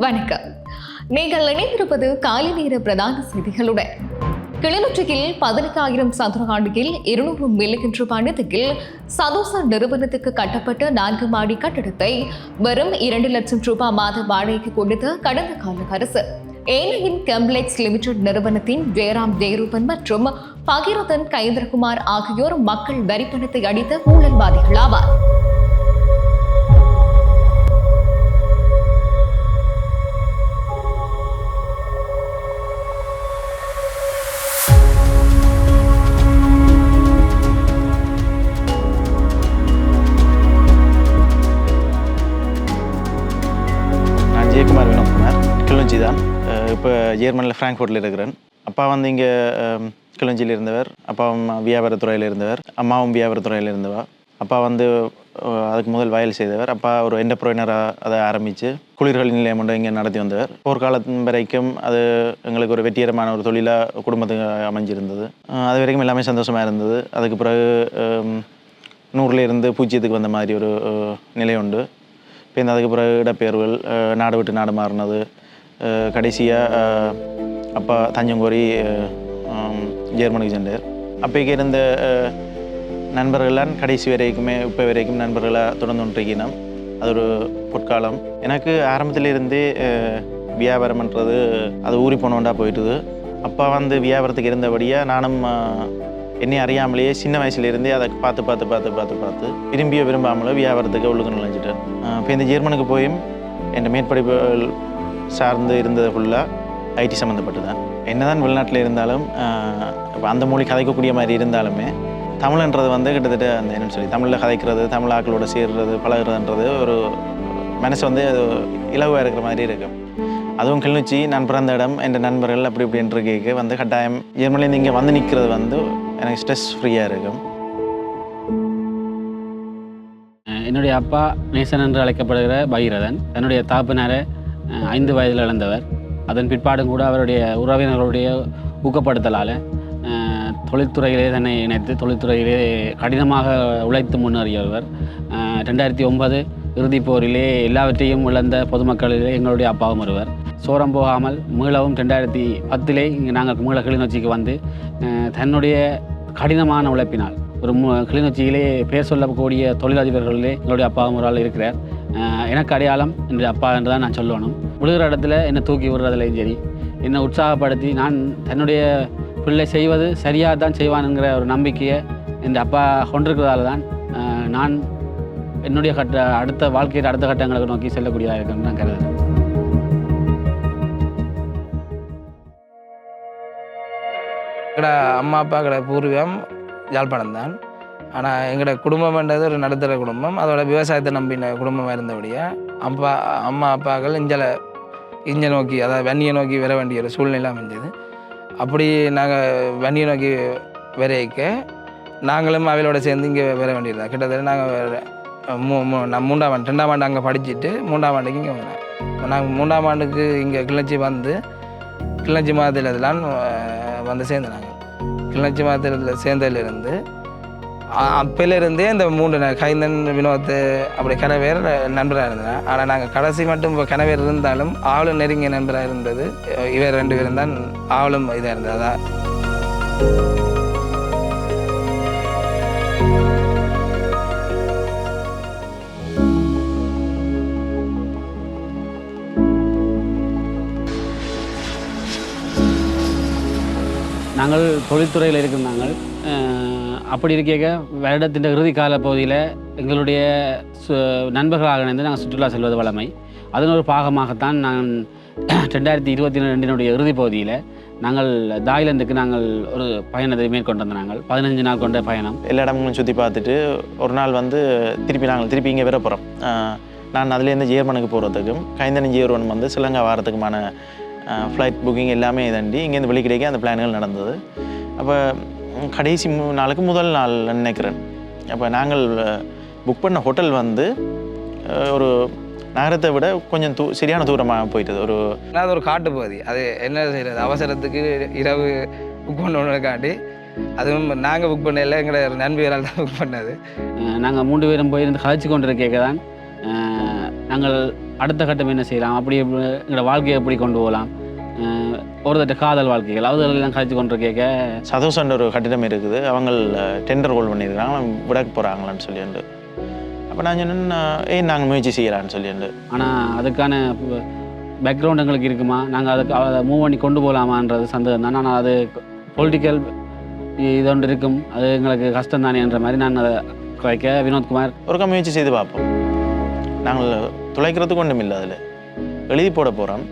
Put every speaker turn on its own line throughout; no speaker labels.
வணக்கம். நீங்கள் இணைந்திருப்பது காலை நேர பிரதான செய்திகளுடன். கிளிநொச்சியில் 15,000 சதுர அடியில் 200 மில்லியன் ரூபாய் நிதியில் சதோச நிறுவனத்துக்கு கட்டப்பட்ட 4 மாடி கட்டடத்தை வெறும் 2 லட்சம் ரூபாய் மாத வாடகைக்கு கொடுத்த கடந்த கால அரசு ஏனையின் கம்ப்ளெக்ஸ் லிமிடெட் நிறுவனத்தின் ஜெயராம் ஜெயரூபன் மற்றும் பகீரதன் கைந்திரகுமார் ஆகியோர் மக்கள் வரிப்பணத்தை அடித்த ஊழல்வாதிகளாவார்.
ஜெயக்குமார் வினோத்குமார், கிளிநொச்சி தான். இப்போ ஜெர்மனியில் ஃப்ராங்க்ஃபர்ட்டில் இருக்கிறேன். அப்பா வந்து இங்கே கிளிநொச்சியில் இருந்தவர், அப்பாவும் வியாபாரத்துறையில் இருந்தவர், அம்மாவும் வியாபாரத்துறையில் இருந்தவா. அப்பா வந்து அதுக்கு முதல் வயல் செய்தவர். அப்பா ஒரு என்டர்பிரைனராக அதை ஆரம்பித்து குளிர்கள் நிலையம் ஒன்று இங்கே நடத்தி வந்தவர். போர்க்காலத்தின் வரைக்கும் அது எங்களுக்கு ஒரு வெற்றிகரமான ஒரு தொழிலாக குடும்பத்துக்கு அமைஞ்சிருந்தது. அது வரைக்கும் எல்லாமே சந்தோஷமாக இருந்தது. அதுக்கு பிறகு 100லேருந்து 0க்கு வந்த மாதிரி ஒரு நிலை உண்டு. இப்போ அதுக்கு பிறகு இடப்பெயர்வுகள், நாடு விட்டு நாடு மாறினது. கடைசியாக அப்பா தஞ்சங்கோரி ஜெர்மனிக்கு சென்றார். அப்போக்கு இருந்த நண்பர்கள்லாம் கடைசி வரைக்குமே இப்போ வரைக்கும் நண்பர்களாக தொடர்ந்து கொண்டிருக்கணும். அது ஒரு பொற்காலம். எனக்கு ஆரம்பத்திலிருந்தே வியாபாரம்ன்றது அது ஊறி போனோண்டா போயிட்டுது. அப்பா வந்து வியாபாரத்துக்கு இருந்தபடியாக நானும் என்னை அறியாமலேயே சின்ன வயசுலேருந்தே அதை பார்த்து விரும்பாமலோ வியாபாரத்துக்கு உள்ளுக்கு நுழைஞ்சிட்டேன். இப்போ இந்த ஜெர்மனுக்கு போயும் என் மேற்படிப்புகள் சார்ந்து இருந்தது ஃபுல்லாக ஐடி சம்மந்தப்பட்டு தான். என்ன தான் வெளிநாட்டில் இருந்தாலும் இப்போ அந்த மொழி கதைக்கக்கூடிய மாதிரி இருந்தாலுமே தமிழ்ன்றது வந்து கிட்டத்தட்ட அந்த என்னென்னு சொல்லி தமிழில் கதைக்கிறது, தமிழ் ஆக்களோட சேர்றது, பழகிறதுன்றது ஒரு மனசு வந்து இலவாக இருக்கிற மாதிரி இருக்கும். அதுவும் கிளிநொச்சி நான் பிறந்த இடம், என் நண்பர்கள் அப்படி இப்படின்ற கேட்க வந்து கட்டாயம் ஜெர்மனிலேருந்து இங்கே வந்து நிற்கிறது வந்து எனக்கு ஸ்ட்ரெஸ் ஃப்ரீயாக இருக்கும்.
என்னுடைய அப்பா நேசன் என்று அழைக்கப்படுகிற பகீரதன். தன்னுடைய தாப்பினாரை 5 வயதில் இழந்தவர். அதன் பிற்பாடும் கூட அவருடைய உறவினர்களுடைய ஊக்கப்படுத்தலால் தொழில்துறையிலே தன்னை இணைத்து தொழில்துறையிலே கடினமாக உழைத்து முன்னேறியவர். 2009 இறுதிப் போரிலே எல்லாவற்றையும் இழந்த பொதுமக்களிலே எங்களுடைய அப்பாவும் ஒருவர். சோரம் போகாமல் மீளவும் 2010 இங்கே நாங்கள் மீள கிளிநொச்சிக்கு வந்து தன்னுடைய கடினமான உழைப்பினால் ஒரு கிளிநொச்சியிலே பேர் சொல்லக்கூடிய தொழிலதிபர்களிலே எங்களுடைய அப்பாவும் ஒரு ஆள் இருக்கிறார். எனக்கு அடையாளம் என்னுடைய அப்பா என்று தான் நான் சொல்லணும். விழுகிற இடத்துல என்னை தூக்கி விடுறதுலையும் சரி, என்னை உற்சாகப்படுத்தி நான் தன்னுடைய பிள்ளை செய்வது சரியாக தான் செய்வானுங்கிற ஒரு நம்பிக்கையை என் அப்பா கொண்டிருக்கிறதால தான் நான் என்னுடைய அடுத்த வாழ்க்கையில் அடுத்த கட்டங்களுக்கு நோக்கி செல்லக்கூடியதாக இருக்குன்னு நான் கருதுகிறேன்.
எங்களோட அம்மா அப்பா பூர்வீகம் யாழ்ப்பாணம் தான். ஆனால் எங்களோட குடும்பம்ன்றது ஒரு நடுத்தர குடும்பம். அதோட விவசாயத்தை நம்பின குடும்பமாக இருந்தபடியாக அம்மா அப்பாக்கள் இஞ்சை நோக்கி, அதாவது வன்னியை நோக்கி வர வேண்டிய ஒரு சூழ்நிலை அமைஞ்சது. அப்படி நாங்கள் வன்னியை நோக்கி விரைக்க நாங்களும் அவையோட சேர்ந்து இங்கே வர வேண்டியது. கிட்டத்தட்ட நாங்கள் நான் 3ஆம் ஆண்டு 2ஆம் ஆண்டு அங்கே படிச்சுட்டு 3ஆம் ஆண்டுக்கு இங்கே வந்தேன். நாங்கள் 3ஆம் ஆண்டுக்கு இங்கே கிளிநொச்சி வந்து கிளிநொச்சி மாவட்டத்தில்தான் வந்து சேர்ந்தேன். கிளிநொச்சி மாவட்டத்தில் சேர்ந்ததிலிருந்து அப்போலேருந்தே இந்த 3 கைந்தன், வினோத் அப்படி கனவேர் நண்பராக இருந்தேன். ஆனால் நாங்கள் கடைசி மட்டும் இப்போ கனவேர் இருந்தாலும் ஆவலும் நெருங்கிய நண்பராக இருந்தது இவர் 2 பேரும் தான். ஆவலும் இதாக இருந்தது. அதான்
நாங்கள் தொழில்துறையில் இருக்கும். நாங்கள் அப்படி இருக்க வருடத்தின் இறுதி கால பகுதியில் எங்களுடைய நண்பர்களாக இணைந்து நாங்கள் சுற்றுலா செல்வது வழமை. அதன் ஒரு பாகமாகத்தான் நான் 2022 இறுதி பகுதியில் நாங்கள் தாய்லாந்துக்கு நாங்கள் ஒரு பயணத்தை மேற்கொண்டு நாங்கள் 15 நாள் கொண்ட பயணம்.
எல்லா இடங்களும் சுற்றி பார்த்துட்டு ஒரு நாள் வந்து திருப்பி இங்கே வர போகிறோம். நான் அதுலேருந்து ஜெர்மனுக்கு போகிறதுக்கும் கைந்தன் ஜெயரூபன் வந்து ஸ்ரீலங்கா வாரத்துக்குமான ஃப்ளைட் புக்கிங் எல்லாமே தாண்டி இங்கேருந்து வெளிக்கிடைக்க அந்த பிளான்கள் நடந்தது. அப்போ கடைசி நாளுக்கு முதல் நாள் நினைக்கிறேன். அப்போ நாங்கள் புக் பண்ண ஹோட்டல் வந்து ஒரு நகரத்தை விட கொஞ்சம் சரியான தூரமாக போயிட்டது.
ஒரு காட்டு பகுதி. அது என்ன செய்கிறது, அவசரத்துக்கு இரவு புக் பண்ணணுக்காண்டி அதுவும் நாங்கள் புக் பண்ணல, எங்களோட நண்பர்களால் தான் புக் பண்ணது.
நாங்கள் 3 பேரும் போயிருந்து கழிச்சு கொண்டு இருக்க தான் நாங்கள் அடுத்த கட்டம் என்ன செய்யலாம், அப்படி எங்களோட வாழ்க்கையை எப்படி கொண்டு போகலாம், ஒரு தட்ட காதல் வாழ்க்கைகள் அவதெல்லாம் கழிச்சு கொண்டு கேட்க
சதோஷன்ற ஒரு கட்டிடம் இருக்குது. அவங்க டெண்டர் ஹோல்ட் பண்ணியிருக்காங்க, விடக்கு போகிறாங்களான்னு சொல்லிட்டு. அப்போ நான் சொன்னேன் ஏன் நாங்கள் முயற்சி செய்யலான்னு சொல்லிட்டு.
ஆனால் அதுக்கான பேக்ரவுண்ட் எங்களுக்கு இருக்குமா, நாங்கள் அதுக்கு அதை மூவ் பண்ணி கொண்டு போகலாமான்றது சந்தேகம் தான். ஆனால் அது பொலிட்டிக்கல் இது ஒன்று இருக்கும், அது எங்களுக்கு கஷ்டம் தானே என்ற மாதிரி நான் அதை குறைக்க வினோத்குமார்
ஒருக்கா முயற்சி செய்து பார்ப்போம். நாங்கள் துளைக்கிறதுக்கு ஒன்றும் இல்லை, அதில் எழுதி போட போகிறோம்.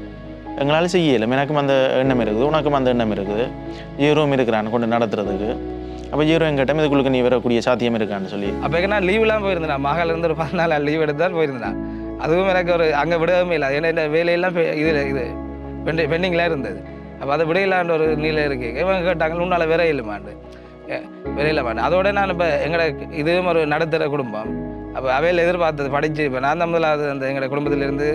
எங்களால் செய்யலை. எனக்கும் அந்த எண்ணம் இருக்குது, உனக்கும் அந்த எண்ணம் இருக்குது, ஜீரோவும் இருக்கிறான்னு கொண்டு நடத்துறதுக்கு. அப்போ ஜீரோ எங்கிட்ட இதுக்குள்ளுக்கு நீ வரக்கூடிய சாத்தியம் இருக்கான்னு சொல்லி.
அப்போ நான் லீவ்லாம் போயிருந்தேன், மகளிருந்து ஒரு 14 நாள் லீவ் எடுத்து தான் போயிருந்தேன். அதுவும் எனக்கு ஒரு அங்கே விடவே இல்லை, ஏன்னா இந்த வேலையெல்லாம் இது பெண்டிங்லாம் இருந்தது. அப்போ அதை விடையிலான்ற ஒரு நிலை இருக்கு. இவங்க கேட்டாங்க உன்னால் வேற இல்லைமாண்டு, வேற இல்லை மாட்டேன். அதோட நான் இப்போ எங்களோட இதுவும் ஒரு நடத்துகிற குடும்பம். அப்போ அவையில் எதிர்பார்த்தது படித்து இப்போ நான் தான் முதலாவது அந்த எங்களோட குடும்பத்திலேருந்து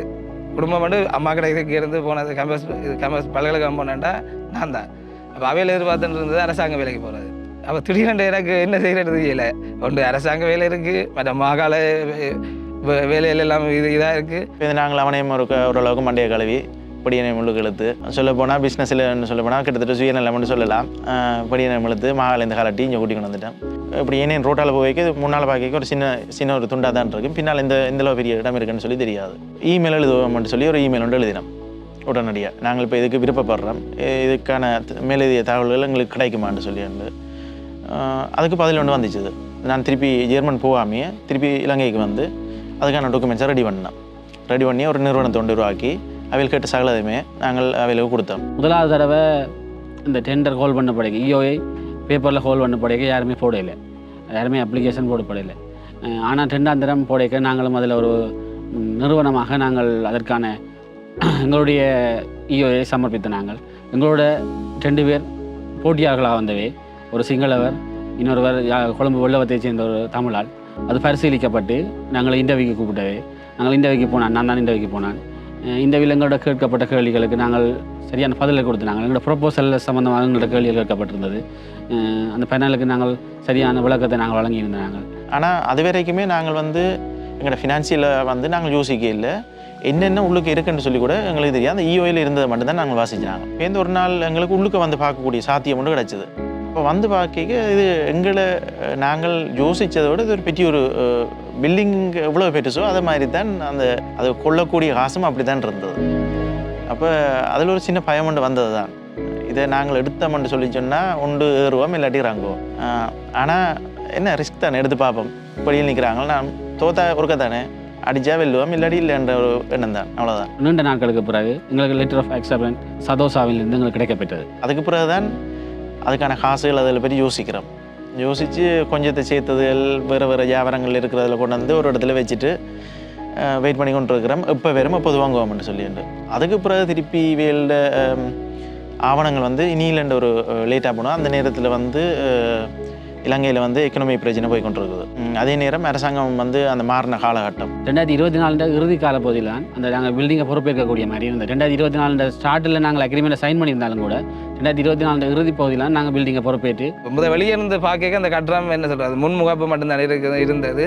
குடும்பம் வந்து அம்மா கடை இதுக்கு இருந்து போனது கேம்பஸ் பல்கலைக்கழகம் போனேன்டா நான் தான். அப்போ அவையில் எதிர்பார்த்துட்டு இருந்தது அரசாங்க வேலைக்கு போகிறது. அப்போ திடீரென்று எனக்கு என்ன செய்கிறது தெரியலை. ஒன்று அரசாங்க வேலை இருக்குது, மற்ற மாகாண வேலையில் எல்லாம் இதாக இருக்குது.
இது நாங்கள் அவனையும் ஓரளவுக்கு மண்டையை கழுவி படியனை முழுக்க இழுத்து சொல்ல போனால் பிஸ்னஸில் சொல்ல போனால் கிட்டத்தட்ட சுயநலம்னு சொல்லலாம். படியனை இழுத்து மகாலேருந்து காலட்டி இங்கே கூட்டி கொண்டு வந்துட்டேன். இப்படி ஏனேன் ரோட்டால் போய்க்கு முன்னால் பார்க்க ஒரு சின்ன ஒரு துண்டாக தான் இருக்கும். பின்னால் இந்த பெரிய இடம் இருக்குன்னு சொல்லி தெரியாது. இமெயில் எழுதுவோம்னு சொல்லி ஒரு இமெயில் ஒன்று எழுதினோம் உடனடியாக. நாங்கள் இப்போ இதுக்கு விருப்பப்படுறோம், இதுக்கான மேலெதிய தகவல்கள் எங்களுக்கு கிடைக்குமான்னு சொல்லி. அதுக்கு பதில் ஒன்று வந்துச்சு. நான் திருப்பி ஜெர்மன் போகாமையே திருப்பி இலங்கைக்கு வந்து அதுக்கான டாக்குமெண்ட்ஸை ரெடி பண்ணி ஒரு நிறுவனத்தை உருவாக்கி அவையில் கேட்ட சகலதையுமே நாங்கள் அவைகளுக்கு கொடுத்தோம்.
முதலாவது தடவை இந்த டெண்டர் ஹோல்ட் பண்ண படைக்கு இஓஐ பேப்பரில் ஹோல்ட் பண்ண படைக்க யாருமே போடையில்லை, யாருமே அப்ளிகேஷன் போடப்படையில்லை. ஆனால் ரெண்டாம் தரம் போடைக்க நாங்களும் அதில் ஒரு நிறுவனமாக நாங்கள் அதற்கான எங்களுடைய இஓஐ சமர்ப்பித்த நாங்கள் எங்களோட 2 பேர் போட்டியாளர்களாக வந்தவே, ஒரு சிங்களவர், இன்னொருவர் கொழும்பு வெள்ளவத்தை சேர்ந்த ஒரு தமிழால். அது பரிசீலிக்கப்பட்டு நாங்கள் இன்டர்வியூக்கு கூப்பிட்டவே நாங்கள் இன்டர்வியூக்கு போனான். நான் தான் இன்டர்வியூக்கு போனான். இன்டர்வியூவில் எங்களோட கேட்கப்பட்ட கேள்விகளுக்கு நாங்கள் சரியான பதிலை கொடுத்தாங்க. எங்களோட ப்ரொப்போசல் சம்மந்தமாக எங்களோட கேள்விகள் கேட்கப்பட்டிருந்தது. அந்த பேனலுக்கு நாங்கள் சரியான விளக்கத்தை நாங்கள் வழங்கியிருந்தோம். நாங்கள்
ஆனால் அது வரைக்குமே நாங்கள் வந்து எங்களோட ஃபினான்சியலை வந்து நாங்கள் யோசிக்க இல்லை, என்னென்ன உள்ளுக்கு இருக்குன்னு சொல்லி கூட எங்களுக்கு தெரியாது. அந்த இஓயில் இருந்ததை மட்டும்தான் நாங்கள் வாசிச்சாங்க. இப்போ ஒரு நாள் எங்களுக்கு உள்ளுக்கு வந்து பார்க்கக்கூடிய சாத்தியம் ஒன்று கிடச்சிது. இப்போ வந்து பார்க்க இது எங்களை நாங்கள் யோசித்ததோடு இது ஒரு பெரிய ஒரு பில்டிங் எவ்வளோ பெருசோ அதை மாதிரி தான் அது கொள்ளக்கூடிய காசும் அப்படி தான் இருந்தது. அப்போ அதில் ஒரு சின்ன பயம் ஒன்று வந்தது தான். இதை நாங்கள் எடுத்தோம்னு சொல்லி சொன்னால் ஒன்று ஏறுவோம் இல்லாட்டி இறங்குவோம். ஆனால் என்ன ரிஸ்க் தானே, எடுத்து பார்ப்போம். படியில் நிற்கிறாங்க, நான் தோத்தா ஒருக்க தானே, அடித்தா வெல்லுவோம் இல்லாட்டி இல்லைன்ற ஒரு எண்ணம் தான், அவ்வளோதான்.
நீண்ட நாட்களுக்கு பிறகு எங்களுக்கு லெட்டர் ஆஃப் அக்செப்டன்ஸ் சதோசாவிலிருந்து எங்களுக்கு கிடைக்கப்பட்டது.
அதுக்கு பிறகு தான் அதுக்கான காசுகள் அதில் பற்றி யோசித்து கொஞ்சத்தை சேர்த்ததுகள் வேறு வியாபாரங்கள் இருக்கிறதுல கொண்டு வந்து ஒரு இடத்துல வச்சுட்டு வெயிட் பண்ணி கொண்டு இருக்கிறோம். எப்போ வேறும் எப்போது வாங்குவோம்னு சொல்லிட்டு. அதுக்கு பிறகு திருப்பி வேல்ட ஆவணங்கள் வந்து இனியிலண்ட ஒரு லேட்டாக போனோம். அந்த நேரத்தில் வந்து இலங்கையில் வந்து எக்கனாமி பிரச்சனை போய் கொண்டிருக்குது. அதே நேரம் அரசாங்கம் வந்து அந்த மாறின காலகட்டம்
2024 இறுதி கால போதில் தான் அந்த நாங்கள் பில்டிங்கை பொறுப்பேற்கக்கூடிய மாதிரி இருந்தது. 2024 ஸ்டார்ட்டில் நாங்கள் அக்ரிமெண்ட்டை சைன் பண்ணியிருந்தாலும் கூட 2024 இறுதி பகுதியில் நாங்கள் பில்டிங்கை பொறுப்பேற்று
முதல் வெளியே இருந்து பார்க்க அந்த கட்டுறம் என்ன சொல்கிறது முன்முகப்பு மட்டும்தான் இருந்தது.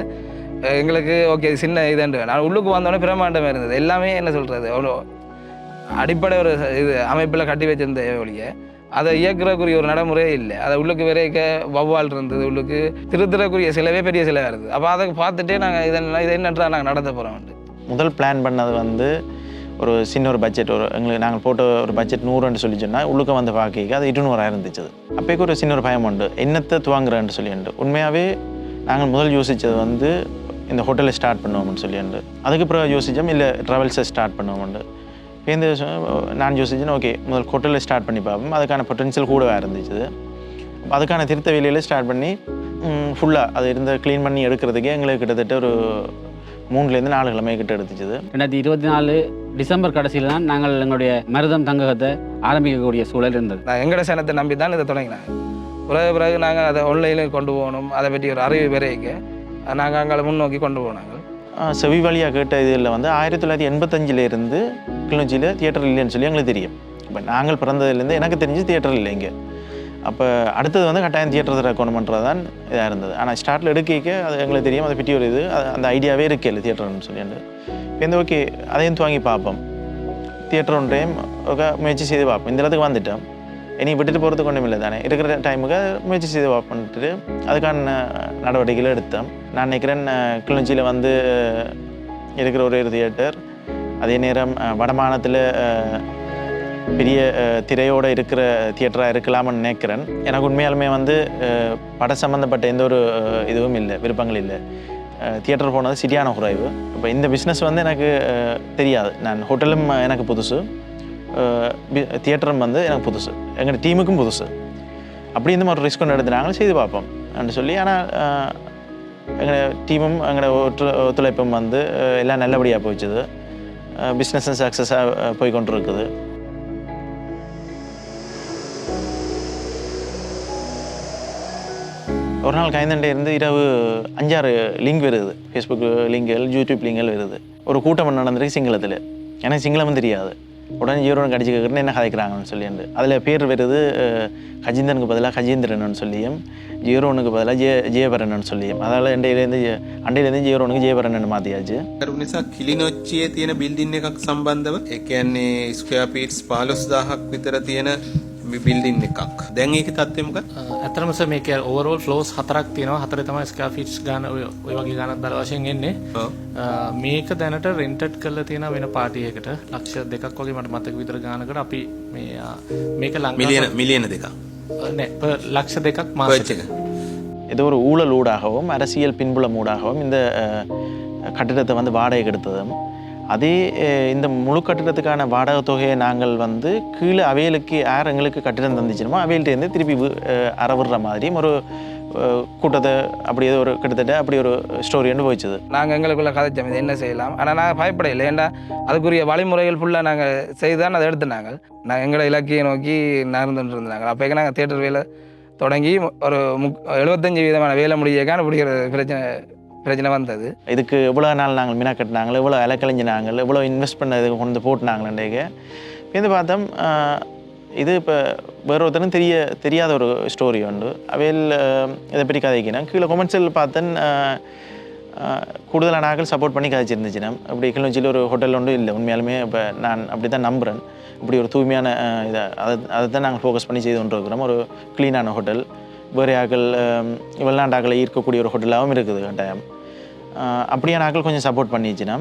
எங்களுக்கு ஓகே சின்ன இதுண்டு. நான் உள்ளுக்கு வந்தோடனே பிரமாண்டமாக இருந்தது. எல்லாமே என்ன சொல்கிறது அவ்வளோ அடிப்படை ஒரு இது அமைப்பில் கட்டி வச்சிருந்த ஒழிய அதை இயக்குறக்குரிய ஒரு நடைமுறையே இல்லை. அதை உள்ளுக்கு விரைக்க வவ்வால் இருந்தது, உள்ளுக்கு திருத்துறக்குரிய சிலவே பெரிய சிலவாக இருக்குது. அப்போ அதை பார்த்துட்டே நாங்கள் இதை என்னன்றா நாங்கள் நடத்த போகிறோம்.
முதல் பிளான் பண்ணது வந்து ஒரு சின்ன ஒரு பட்ஜெட், எங்களுக்கு நாங்கள் போட்ட ஒரு பட்ஜெட் 100ன்னு சொல்லி சொன்னால் உள்ளுக்க வந்து பார்க்க அது 200 இருந்துச்சு. அப்போக்கு ஒரு சின்ன ஒரு பயம் உண்டு, என்னத்தை துவாங்குறேன்னு சொல்லிட்டு. உண்மையாகவே நாங்கள் முதல் யோசித்தது வந்து இந்த ஹோட்டலை ஸ்டார்ட் பண்ணுவோம்னு சொல்லிட்டு. அதுக்கு பிறகு யோசித்தோம் இல்லை ட்ராவல்ஸை ஸ்டார்ட் பண்ணுவோம்ண்டு. இந்த நான் யோசிச்சேன் ஓகே முதல் ஹோட்டலில் ஸ்டார்ட் பண்ணி பார்ப்போம். அதுக்கான பொட்டன்ஷியல் கூடவே இருந்துச்சு. அதுக்கான திருத்த வேலையில் ஸ்டார்ட் பண்ணி ஃபுல்லாக அது இருந்த க்ளீன் பண்ணி எடுக்கிறதுக்கே எங்களுக்கு கிட்டத்தட்ட ஒரு 3-4 கிழமை கிட்ட எடுத்துச்சு.
2024 டிசம்பர் கடைசியில் தான் நாங்கள் எங்களுடைய மருதம் தங்ககத்தை ஆரம்பிக்கக்கூடிய சூழல் இருந்தது.
நான் எங்களோட சேனத்தை நம்பி தான் இதை தொடங்கினாங்க. பிறகு நாங்கள் அதை ஆன்லைனில் கொண்டு போகணும், அதை பற்றி ஒரு அறிவு விரைக்க நாங்கள் அங்கே முன்னோக்கி கொண்டு போனாங்க.
செவி வழியாக கேட்ட இதில் வந்து 1985 கிளிநொச்சியில் தியேட்டர் இல்லைன்னு சொல்லி எங்களுக்கு தெரியும். இப்போ நாங்கள் பிறந்ததுலேருந்து எனக்கு தெரிஞ்சு தியேட்டர் இல்லை இங்கே. அப்போ அடுத்தது வந்து கட்டாயம் தியேட்டர் ரெக்கமெண்ட் பண்ணுறது தான் இதாக இருந்தது. ஆனால் ஸ்டார்ட்டில் எடுக்க அது எங்களுக்கு தெரியும், அதை பற்றி ஒரு இது அந்த ஐடியாவே இருக்கல தியேட்டர்னு சொல்லிட்டு. இப்போ ஓகே அதையும் துவங்கி பார்ப்போம், தியேட்டர் ஒன்றையும் முயற்சி செய்து பார்ப்போம். இந்த இடத்துக்கு வந்துட்டோம், இனி விட்டுட்டு போகிறதுக்கு ஒன்றும் இல்லை தானே, இருக்கிற டைமுக்கு முயற்சி செய்து பார்ப்போன்ட்டு அதுக்கான நடவடிக்கைகள் எடுத்தோம். நான் நினைக்கிறேன் கிளிநொச்சியில் வந்து இருக்கிற ஒரு தியேட்டர், அதே நேரம் வடமாநிலத்தில் பெரிய திரையோடு இருக்கிற தியேட்டராக இருக்கலாம்னு நினைக்கிறேன். எனக்கு உண்மையாலுமே வந்து பட சம்மந்தப்பட்ட எந்த ஒரு இதுவும் இல்லை, விருப்பங்கள் இல்லை. தியேட்டர் போனது சரியான குறைவு. இப்போ இந்த பிஸ்னஸ் வந்து எனக்கு தெரியாது, நான் ஹோட்டலும் எனக்கு புதுசு, தியேட்டரும் வந்து எனக்கு புதுசு, எங்கள் டீமுக்கும் புதுசு. அப்படி இந்த மாதிரி ரிஸ்க் ஒன்று எடுத்து நாங்களும் செய்து பார்ப்போம் அப்படின்னு சொல்லி. ஆனால் எங்கள் டீமும் எங்களோட ஒத்துழைப்பும் வந்து எல்லாம் நல்லபடியாக போச்சுது. பிஸ்னஸும் சக்ஸஸாக போய் கொண்டு இருக்குது. ஒரு நாள் கைந்தண்டே இருந்து இரவு 5-6 லிங்க் வருது, ஃபேஸ்புக் லிங்குகள், யூடியூப் லிங்குகள் வருது. ஒரு கூட்டம் நடந்திருக்கு சிங்களத்தில், எனக்கு சிங்களமும் தெரியாது. உடனே ஜீரோன்னு கடிச்சு கேட்குறேன்னு என்ன கதைக்கிறாங்கன்னு சொல்லிட்டு அதில் பேர் வருது கஜிந்தனுக்கு பதிலாக கஜேந்திரன் சொல்லியும், ஜீரோனுக்கு பதிலாக ஜெயபரன் சொல்லியும். அதால் அண்டையிலேருந்து ஜீரோனுக்கு ஜெயபரன் மாற்றியாச்சு.
නිසා කිලිනොච්චියේ තියෙන බිල්ඩින් එකක් සම්බන්ධව ඒ කියන්නේ ස්ක්වයර් පීට්ස් 15000ක් විතර තියෙන බිල්ඩින් එකක්. දැන් ඒකේ තත්ත්වය මොකක්ද?
ඇත්තටම සර් මේක ඕවරෝල් ෆ්ලෝස් 4ක් තියෙනවා. 4 තමයි ස්ක්වයර් ෆීට්ස් ගන්න ඔය වගේ ගණනක් දාලා වශයෙන් එන්නේ. මේක දැනට රෙන්ටඩ් කරලා තියෙන වෙන පාටි එකකට ලක්ෂ 2ක් වගේ මට මතක විතර ගානකට අපි මේක ලංකාවේ
මිලියන 2ක්
නෑ ලක්ෂ 2ක් මාසෙකට.
இது ஒரு ஊழல் ஊடாகவும் அரசியல் பின்புலம் ஊடாகவும் இந்த கட்டிடத்தை வந்து வாடகை எடுத்ததும், அதே இந்த முழு கட்டிடத்துக்கான வாடகை தொகையை நாங்கள் வந்து கீழே அவைகளுக்கு யார் எங்களுக்கு கட்டிடம் தந்துச்சுனமோ அவையில்ட்டேருந்து திருப்பி அறவிடுற மாதிரியும் ஒரு கூட்டத்தை அப்படி ஏதோ ஒரு கிட்டத்தட்ட அப்படி ஒரு ஸ்டோரி ஒன்று போயிடுச்சு.
நாங்கள் எங்களுக்குள்ள கதைச்சோம் இது என்ன செய்யலாம். ஆனால் நாங்கள் பயப்படையில்லை, ஏன்னா அதுக்குரிய வழிமுறைகள் ஃபுல்லாக நாங்கள் செய்துதான் அதை எடுத்து நாங்கள் எங்களை இலக்கியை நோக்கி நகர்ந்துட்டு இருந்தாங்க. அப்போ நாங்கள் தியேட்டர் வேலை தொடங்கி ஒரு 75% வேலை முடியக்கான பிடிக்கிற பிரச்சனை வந்தது.
இதுக்கு எவ்வளோ நாள் நாங்கள் மினா கட்டினாங்கள், எவ்வளோ இலக்கழிஞ்சினாங்கள், எவ்வளோ இன்வெஸ்ட் பண்ணதுக்கு கொண்டு போட்டுனாங்களேங்க. இது பார்த்தோம், இது இப்போ வேறு ஒருத்தரும் தெரியாத ஒரு ஸ்டோரி உண்டு. அவையில் இதை பற்றி கதைக்கினேன். கீழே கொமெண்ட்ஸில் பார்த்தேன் கூடுதலான ஆக்கள் சப்போர்ட் பண்ணி கதைச்சிருந்துச்சுன்னா. அப்படி கிளிநொச்சியில் ஒரு ஹோட்டல் ஒன்றும் இல்லை உண்மையாலுமே. இப்போ நான் அப்படி தான் நம்புகிறேன். இப்படி ஒரு தூய்மையான அதை தான் நாங்கள் ஃபோக்கஸ் பண்ணி செய்து கொண்டு இருக்கிறோம். ஒரு க்ளீனான ஹோட்டல், வேறு ஆக்கள் வெளிநாட்டாக்களை ஈர்க்கக்கூடிய ஒரு ஹோட்டலாகவும் இருக்குது கட்டாயம். அப்படியான ஆக்கள் கொஞ்சம் சப்போர்ட் பண்ணிச்சுன்னா,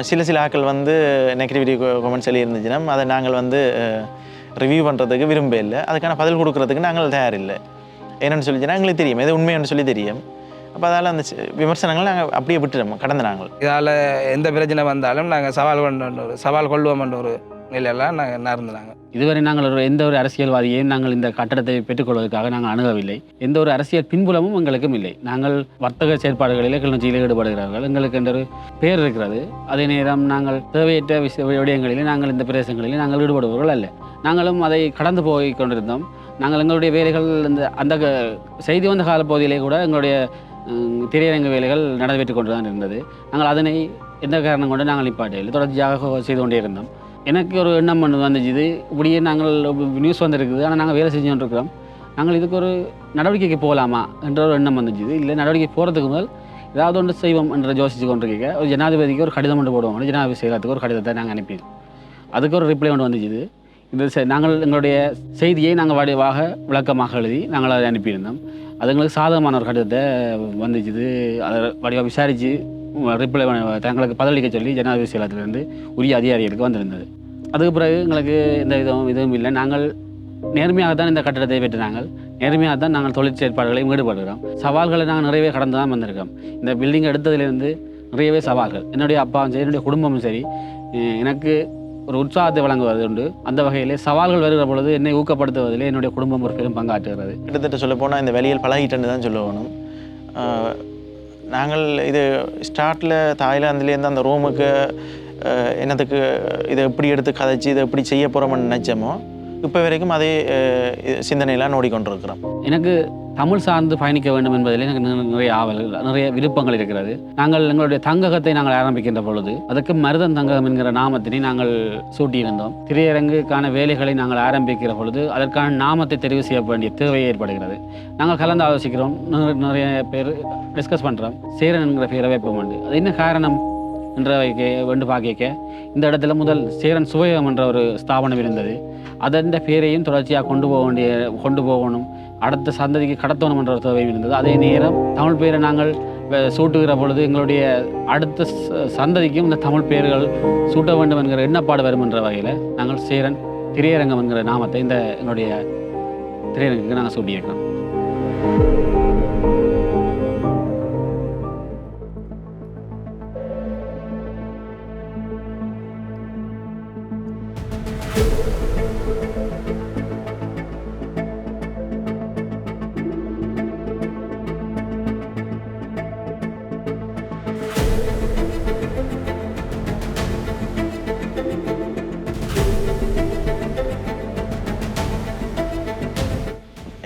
சில ஆக்கள் வந்து நெகட்டிவிட்டி கமெண்ட்ஸ் சொல்லி இருந்துச்சுன்னா அதை நாங்கள் வந்து ரிவ்யூ பண்ணுறதுக்கு விரும்ப இல்லை, அதுக்கான பதில் கொடுக்குறதுக்கு நாங்கள் தயாரில்லை. என்னென்னு சொல்லிச்சுன்னா எங்களுக்கு தெரியும் எது உண்மைன்னு சொல்லி தெரியும். அப்போ அதால் அந்த விமர்சனங்கள் நாங்கள் அப்படியே விட்டுட்டோம், கடந்த நாங்கள்.
இதால் எந்த பிரச்சனை வந்தாலும் நாங்கள் சவால் கொள்வோம் என்ற ஒரு நிலையெல்லாம் நாங்கள் நடந்துனாங்க.
இதுவரை நாங்கள் எந்த ஒரு அரசியல்வாதியையும் நாங்கள் இந்த கட்டடத்தை பெற்றுக்கொள்வதற்காக நாங்கள் அணுகவில்லை. எந்த ஒரு அரசியல் பின்புலமும் எங்களுக்கும் இல்லை. நாங்கள் வர்த்தக செயற்பாடுகளில் கிளிநொச்சியில் ஈடுபடுகிறார்கள், எங்களுக்கு என்ற ஒரு பெயர் இருக்கிறது. அதே நேரம் நாங்கள் தேவையற்ற விடயங்களிலே நாங்கள் இந்த பிரதேசங்களிலே நாங்கள் ஈடுபடுபவர்கள் அல்ல. நாங்களும் அதை கடந்து போய் கொண்டிருந்தோம். நாங்கள் எங்களுடைய வேலைகள் அந்த செய்தி வந்த காலப்பகுதியிலே கூட எங்களுடைய திரையரங்கு வேலைகள் நடைபெற்று கொண்டு தான் இருந்தது. நாங்கள் அதனை எந்த காரணம் கொண்டு நாங்கள் நிப்பாட்டையில் தொடர்ச்சியாக செய்து கொண்டே இருந்தோம். எனக்கு ஒரு எண்ணம் ஒன்று வந்துச்சு, இது இப்படியே நாங்கள் நியூஸ் வந்திருக்குது, ஆனால் நாங்கள் வேலை செஞ்சு கொண்டிருக்கிறோம், நாங்கள் இதுக்கு ஒரு நடவடிக்கைக்கு போகலாமா என்ற ஒரு எண்ணம் வந்துச்சு. இல்லை நடவடிக்கை போகிறதுக்கு முதல் ஏதாவது ஒன்று செய்வோம் என்ற யோசிச்சு கொண்டிருக்க ஒரு ஜனாதிபதிக்கு ஒரு கடிதம் ஒன்று போடுவாங்க. ஜனாதிபதி செயலகத்துக்கு ஒரு கடிதத்தை நாங்கள் அனுப்பினோம். அதுக்கு ஒரு ரிப்ளை ஒன்று வந்துச்சு. இது நாங்கள் எங்களுடைய செய்தியை நாங்கள் வடிவாக விளக்கமாக எழுதி நாங்கள் அதை அனுப்பியிருந்தோம். அது எங்களுக்கு சாதகமான ஒரு கடிதத்தை வந்துச்சு. அதை வடிவாக விசாரித்து ரிப்ளை தங்களுக்கு பதிலளிக்க சொல்லி ஜனாதிபதி செயலகத்திலிருந்து உரிய அதிகாரிகளுக்கு வந்திருந்தது. அதுக்கு பிறகு எங்களுக்கு எந்த இதுவும் இல்லை. நாங்கள் நேர்மையாக தான் இந்த கட்டடத்தை பெற்று நேர்மையாக தான் நாங்கள் தொழில் செயற்பாடுகளையும் ஈடுபடுகிறோம். சவால்களை நாங்கள் நிறையவே கடந்து தான் வந்திருக்கோம். இந்த பில்டிங் எடுத்ததுலேருந்து நிறையவே சவால்கள், என்னுடைய அப்பாவும் சரி என்னுடைய குடும்பமும் சரி எனக்கு ஒரு உற்சாகத்தை வழங்குவது உண்டு. அந்த வகையிலே சவால்கள் வருகிற பொழுது என்னை ஊக்கப்படுத்துவதிலே என்னுடைய குடும்பம் ஒரு பெரும் பங்காற்றுகிறது.
கிட்டத்தட்ட சொல்ல போனால் இந்த வெளியில் பழகிட்டேன்னு தான் சொல்லணும். நாங்கள் இது ஸ்டார்ட்டில் தாய்லாந்துலேருந்து அந்த ரூமுக்கு என்னத்துக்கு இதை எப்படி எடுத்து கதைச்சி இதை எப்படி செய்ய போகிறோம்னு நினச்சோமோ இப்போ வரைக்கும் அதே சிந்தனையெல்லாம் ஓடிக்கொண்டிருக்கிறோம்.
எனக்கு தமிழ் சார்ந்து பயணிக்க வேண்டும் என்பதில் எனக்கு நிறைய ஆவல்கள், நிறைய விருப்பங்கள் இருக்கிறது. நாங்கள் எங்களுடைய தங்ககத்தை நாங்கள் ஆரம்பிக்கின்ற பொழுது அதற்கு மருதன் தங்ககம் என்கிற நாமத்தினை நாங்கள் சூட்டியிருந்தோம். திரையரங்குக்கான வேலைகளை நாங்கள் ஆரம்பிக்கிற பொழுது அதற்கான நாமத்தை தெரிவு செய்ய வேண்டிய தேவை ஏற்படுகிறது. நாங்கள் கலந்து ஆலோசிக்கிறோம், நிறைய பேர் டிஸ்கஸ் பண்ணுறோம். சேரன் என்கிற பேரை வைப்போம் உண்டு. அது என்ன காரணம் என்ற வந்து பார்க்க இந்த இடத்துல முதல் சேரன் சுவையம் என்ற ஒரு ஸ்தாபனம் இருந்தது. அதன் பேரையும் தொடர்ச்சியாக கொண்டு போகணும், அடுத்த சந்ததிக்கு கடத்தணும் என்ற ஒரு தேவையும் இருந்தது. அதே நேரம் தமிழ் பேரை நாங்கள் சூட்டுகிற பொழுது எங்களுடைய அடுத்த சந்ததிக்கும் இந்த தமிழ் பேர்கள் சூட்ட வேண்டும் என்கிற எண்ணப்பாடு வரும் என்ற வகையில் நாங்கள் சேரன் திரையரங்கம் என்கிற நாமத்தை இந்த எங்களுடைய திரையரங்குக்கு நாங்கள் சூட்டியிருக்கிறோம்.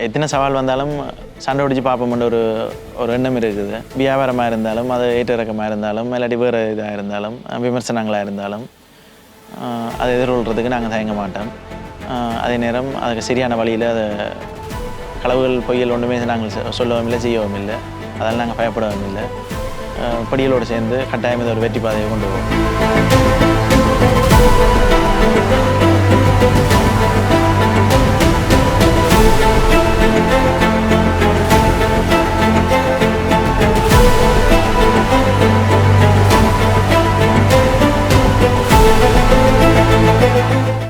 எத்தனை சவால் வந்தாலும் சண்டை பிடிச்சி பார்ப்போம்ன்ற ஒரு எண்ணம் இருக்குது. வியாபாரமாக இருந்தாலும், அது ஏற்ற இறக்கமாக இருந்தாலும், இல்லாட்டி வேறு இதாக இருந்தாலும், விமர்சனங்களாக இருந்தாலும் அதை எதிர்கொள்கிறதுக்கு நாங்கள் தயங்க மாட்டோம். அதே நேரம் அதுக்கு சரியான வழியில் அதை களவுகள் பொய்யல் ஒன்றுமே நாங்கள் சொல்லவும் இல்லை, செய்யவும் இல்லை. அதனால் நாங்கள் பயப்படவும் இல்லை. படிகளோடு சேர்ந்து கட்டாயம் இதை ஒரு வெற்றி பாதையை கொண்டு போவோம்.